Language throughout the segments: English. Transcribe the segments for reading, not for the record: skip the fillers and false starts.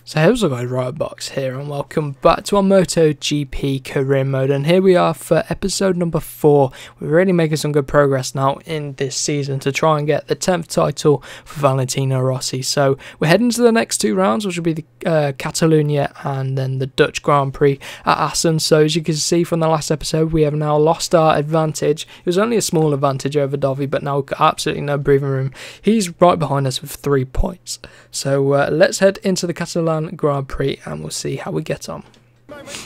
So hey, what's up guys, Riotbox here and welcome back to our MotoGP career mode, and here we are for episode number 4. We're really making some good progress now in this season to try and get the 10th title for Valentino Rossi. So we're heading to the next 2 rounds, which will be the Catalonia and then the Dutch Grand Prix at Assen. So as you can see from the last episode, we have now lost our advantage. It was only a small advantage over Dovi, but now we've got absolutely no breathing room. He's right behind us with 3 points. So let's head into the Catalan Grand Prix and we'll see how we get on.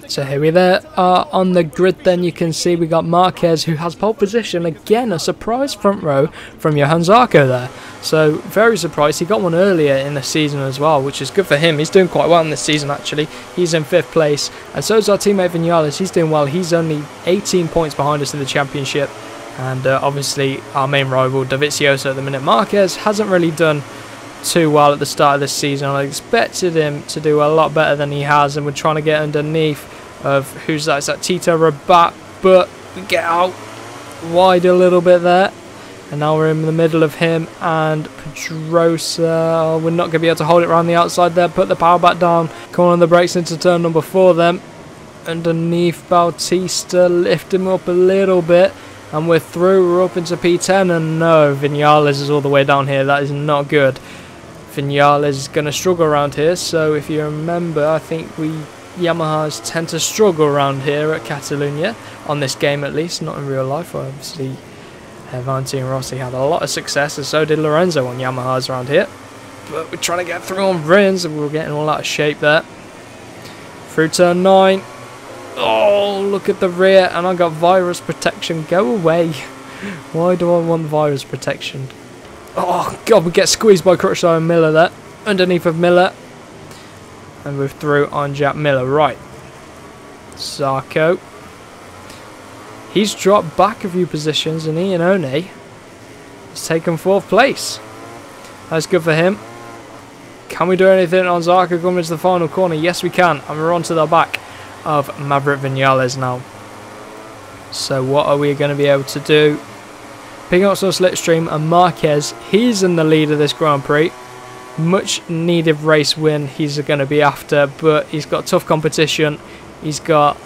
So here we are on the grid. Then you can see we got Marquez, who has pole position again, a surprise front row from Johann Zarco there. So very surprised. He got one earlier in the season as well, which is good for him. He's doing quite well in this season actually. He's in 5th place, and so is our teammate Vinales. He's doing well. He's only 18 points behind us in the championship, and obviously our main rival Dovizioso at the minute. Marquez hasn't really done too well at the start of this season. I expected him to do a lot better than he has, and we're trying to get underneath of who's that? It's that Tito Rabat, but we get out wide a little bit there, and now we're in the middle of him and Pedrosa. We're not going to be able to hold it around the outside there. Put the power back down, come on the brakes into turn number 4 then. Underneath Bautista, lift him up a little bit, and we're through. We're up into P10, and no, Vinales is all the way down here. That is not good. Vinales is going to struggle around here. So if you remember, I think Yamahas tend to struggle around here at Catalunya, on this game at least, not in real life. Obviously Valentino Rossi had a lot of success, and so did Lorenzo on Yamahas around here, but we're trying to get through on Rins, and we're getting all out of shape there. Through turn 9. Oh, look at the rear, and I got virus protection. Go away. Why do I want virus protection? Oh god, we get squeezed by Crutchlow and Miller there. Underneath of Miller, and we're through on Jack Miller. Right, Zarco, he's dropped back a few positions, and Iannone has taken 4th place. That's good for him. Can we do anything on Zarco coming into the final corner? Yes we can, and we're on to the back of Maverick Vinales now. So what are we going to be able to do? Picking up some slipstream, and Marquez, he's in the lead of this Grand Prix. Much needed race win he's going to be after, but he's got tough competition. He's got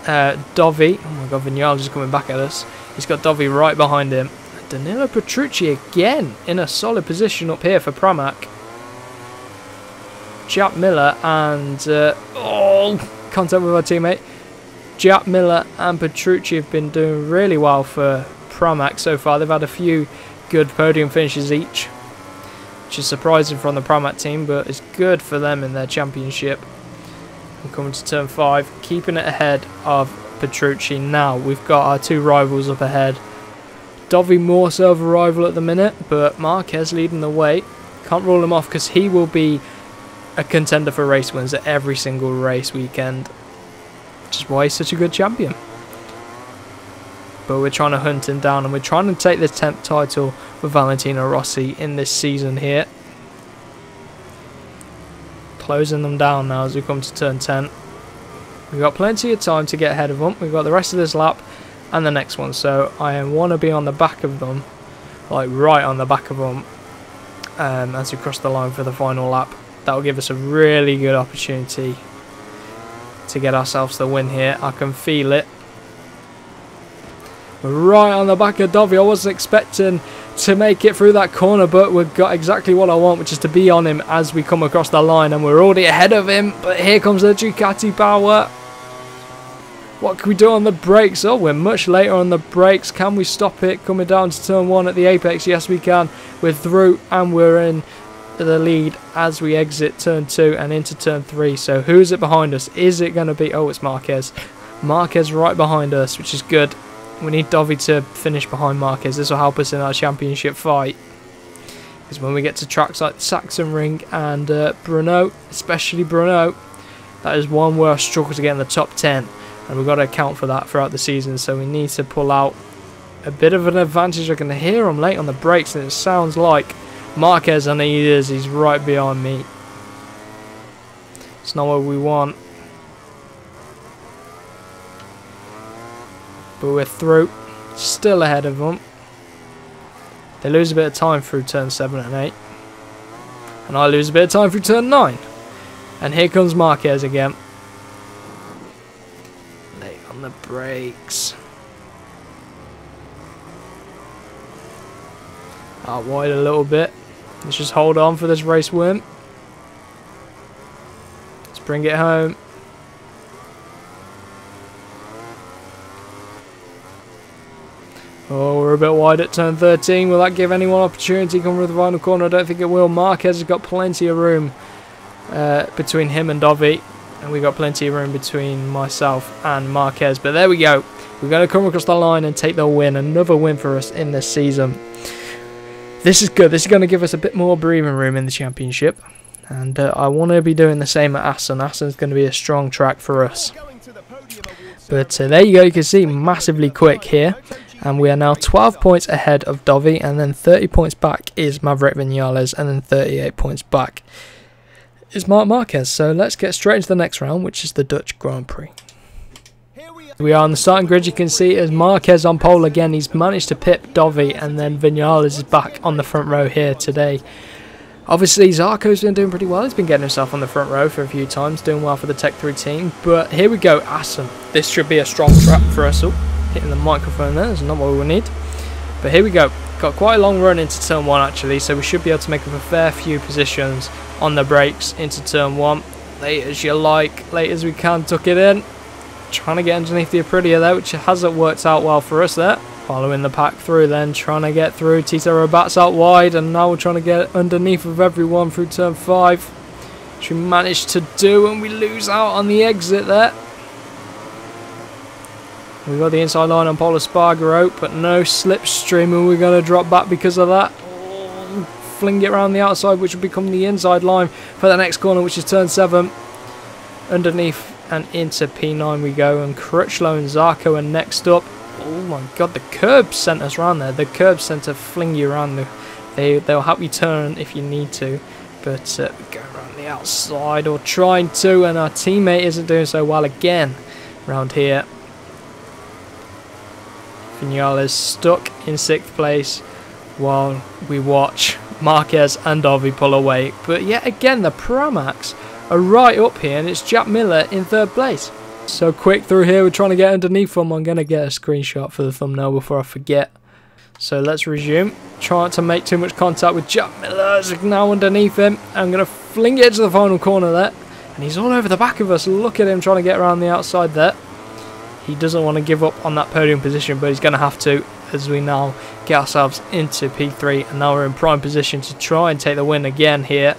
Dovi. Oh my god, Vinales is coming back at us. He's got Dovi right behind him. Danilo Petrucci again in a solid position up here for Pramac. Jack Miller and contact with our teammate. Jack Miller and Petrucci have been doing really well for Pramac so far. They've had a few good podium finishes each, which is surprising from the Pramac team, but it's good for them in their championship. We're coming to turn 5, keeping it ahead of Petrucci now. We've got our 2 rivals up ahead. Dovi more so of a rival at the minute, but Marquez leading the way. Can't rule him off because he will be a contender for race wins at every single race weekend, which is why he's such a good champion. But we're trying to hunt him down, and we're trying to take the 10th title with Valentino Rossi in this season here. Closing them down now as we come to turn 10. We've got plenty of time to get ahead of them. We've got the rest of this lap and the next one, so I want to be on the back of them, like right on the back of them, as we cross the line for the final lap. That will give us a really good opportunity to get ourselves the win here. I can feel it. We're right on the back of Dovi. I wasn't expecting to make it through that corner, but we've got exactly what I want, which is to be on him as we come across the line, and we're already ahead of him. But here comes the Ducati power. What can we do on the brakes? Oh, we're much later on the brakes. Can we stop it coming down to turn 1 at the apex? Yes we can. We're through, and we're in the lead as we exit turn 2 and into turn 3. So who's it behind us? Is it going to be... oh, it's Marquez. Marquez right behind us, which is good. We need Dovi to finish behind Marquez. This will help us in our championship fight, because when we get to tracks like Sachsenring and Brno, especially Brno, that is one where I struggle to get in the top 10, and we've got to account for that throughout the season. So we need to pull out a bit of an advantage. I can hear him late on the brakes, and it sounds like Marquez, and he's right behind me. It's not what we want. But we're through, still ahead of them. They lose a bit of time through turn 7 and 8. And I lose a bit of time through turn 9. And here comes Marquez again. Late on the brakes. Out wide a little bit. Let's just hold on for this race win. Let's bring it home. Oh, we're a bit wide at turn 13. Will that give anyone opportunity coming through the final corner? I don't think it will. Marquez has got plenty of room between him and Dovi. And we got plenty of room between myself and Marquez. But there we go. We're going to come across the line and take the win. Another win for us in this season. This is good. This is going to give us a bit more breathing room in the championship. And I want to be doing the same at Assen. Assen's going to be a strong track for us. But there you go. You can see massively quick here. And we are now 12 points ahead of Dovi. And then 30 points back is Maverick Vinales. And then 38 points back is Marc Marquez. So let's get straight into the next round, which is the Dutch Grand Prix. We are on the starting grid. You can see as Marquez on pole again. He's managed to pip Dovi, and then Vinales is back on the front row here today. Obviously, Zarco's been doing pretty well. He's been getting himself on the front row for a few times, doing well for the Tech 3 team. But here we go, Assen. This should be a strong track for us. Oh, hitting the microphone there. That's not what we need. But here we go. Got quite a long run into turn 1 actually, so we should be able to make up a fair few positions on the brakes into turn 1. Late as you like, late as we can, tuck it in. Trying to get underneath the Aprilia there, which hasn't worked out well for us there. Following the pack through then, trying to get through. Tito Rabat's out wide, and now we're trying to get underneath of everyone through turn 5. Which we managed to do, and we lose out on the exit there. We've got the inside line on Pol Espargaro, but no slipstream, and we're going to drop back because of that. Oh, fling it around the outside, which will become the inside line for the next corner, which is turn 7. Underneath and into P9 we go, and Crutchlow and Zarco are next up. Oh my god, the curb sent us around there. The curb sent to fling you around. They'll help you turn if you need to, but go around the outside, or trying to, and our teammate isn't doing so well again around here. Vinales stuck in 6th place while we watch Marquez and Dovi pull away. But yet again, the Pramacs are right up here, and it's Jack Miller in 3rd place. So quick through here, we're trying to get underneath them. I'm going to get a screenshot for the thumbnail before I forget. So let's resume. Trying to make too much contact with Jack Miller. It's now underneath him. I'm going to fling it to the final corner there. And he's all over the back of us. Look at him trying to get around the outside there. He doesn't want to give up on that podium position, but he's going to have to, as we now get ourselves into P3. And now we're in prime position to try and take the win again here.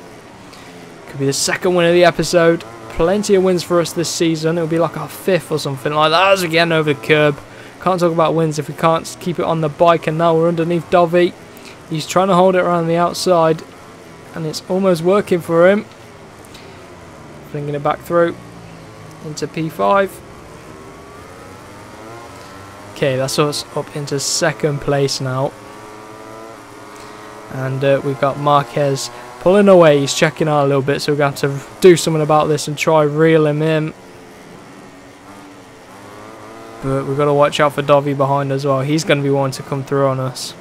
Could be the 2nd win of the episode. Plenty of wins for us this season. It'll be like our 5th or something like that as we get over the curb. Can't talk about wins if we can't keep it on the bike. And now we're underneath Dovi. He's trying to hold it around the outside, and it's almost working for him. Flinging it back through into P5. Okay, that's us up into 2nd place now. And we've got Marquez pulling away. He's checking out a little bit, so we're going to have to do something about this and try reel him in. But we've got to watch out for Dovi behind as well. He's going to be wanting to come through on us.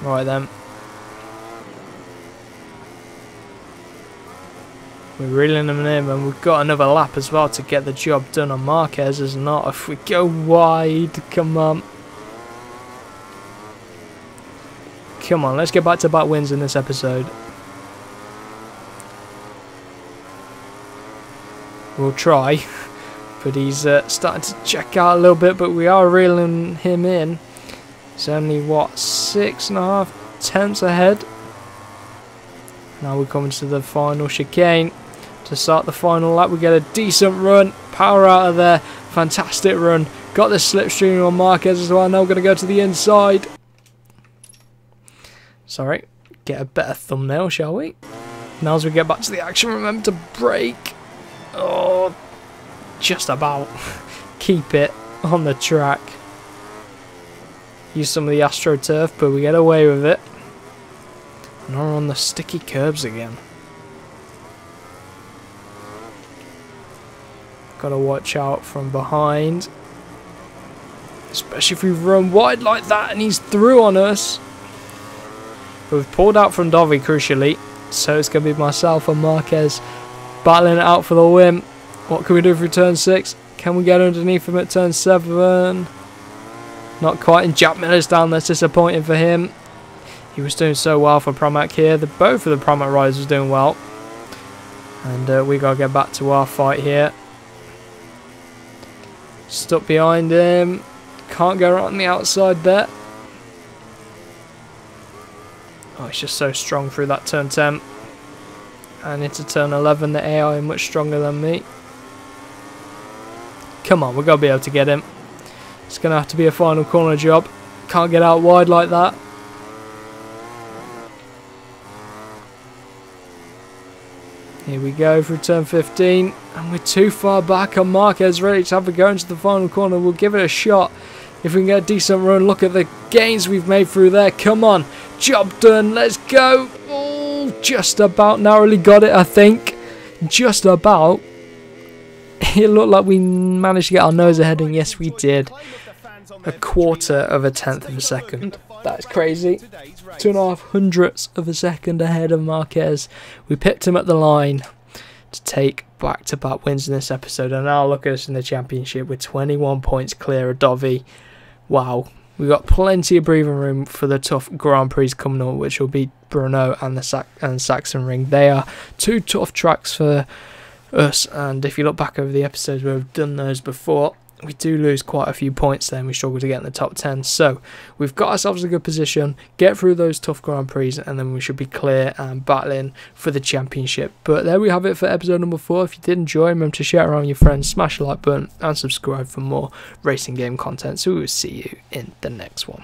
Right then. We're reeling him in, and we've got another lap as well to get the job done on Marquez. As not, if we go wide, come on. Come on, let's get back-to-back wins in this episode. We'll try, but he's starting to check out a little bit, but we are reeling him in. It's only, what, 6.5 tenths ahead. Now we're coming to the final chicane. To start the final lap, we get a decent run. Power out of there. Fantastic run. Got the slipstream on Marquez as well. Now we're going to go to the inside. Sorry, get a better thumbnail, shall we? Now as we get back to the action, remember to brake. Oh, just about. Keep it on the track. Use some of the AstroTurf, but we get away with it. Now we're on the sticky curbs again. Gotta watch out from behind. Especially if we run wide like that and he's through on us. We've pulled out from Dovi crucially, so it's going to be myself and Marquez battling it out for the win. What can we do through turn 6? Can we get underneath him at turn 7? Not quite, and Jack Miller's down. That's disappointing for him. He was doing so well for Pramac here. Both of the Pramac riders was doing well. And we got to get back to our fight here. Stuck behind him. Can't go right on the outside there. Oh, it's just so strong through that turn 10. And into turn 11, the AI are much stronger than me. Come on, we've got to be able to get him. It's going to have to be a final corner job. Can't get out wide like that. Here we go through turn 15. And we're too far back, and Marquez ready to have a go into the final corner. We'll give it a shot. If we can get a decent run, look at the gains we've made through there. Come on. Job done. Let's go. Oh, just about narrowly got it, I think. Just about. It looked like we managed to get our nose ahead, and yes, we did. A quarter of a tenth of a second. That's crazy. 2.5 hundredths of a second ahead of Marquez. We pipped him at the line to take back-to-back wins in this episode, and now look at us in the championship with 21 points clear of Dovi. Wow. We've got plenty of breathing room for the tough Grand Prix coming up, which will be Brno and the Saxon Ring. They are two tough tracks for us, and if you look back over the episodes where we've done those before, we do lose quite a few points there, and we struggle to get in the top 10. So we've got ourselves a good position, get through those tough Grand Prix, and then we should be clear and battling for the championship. But there we have it for episode number 4. If you did enjoy, remember to share it around with your friends, smash the like button, and subscribe for more racing game content. So we will see you in the next one.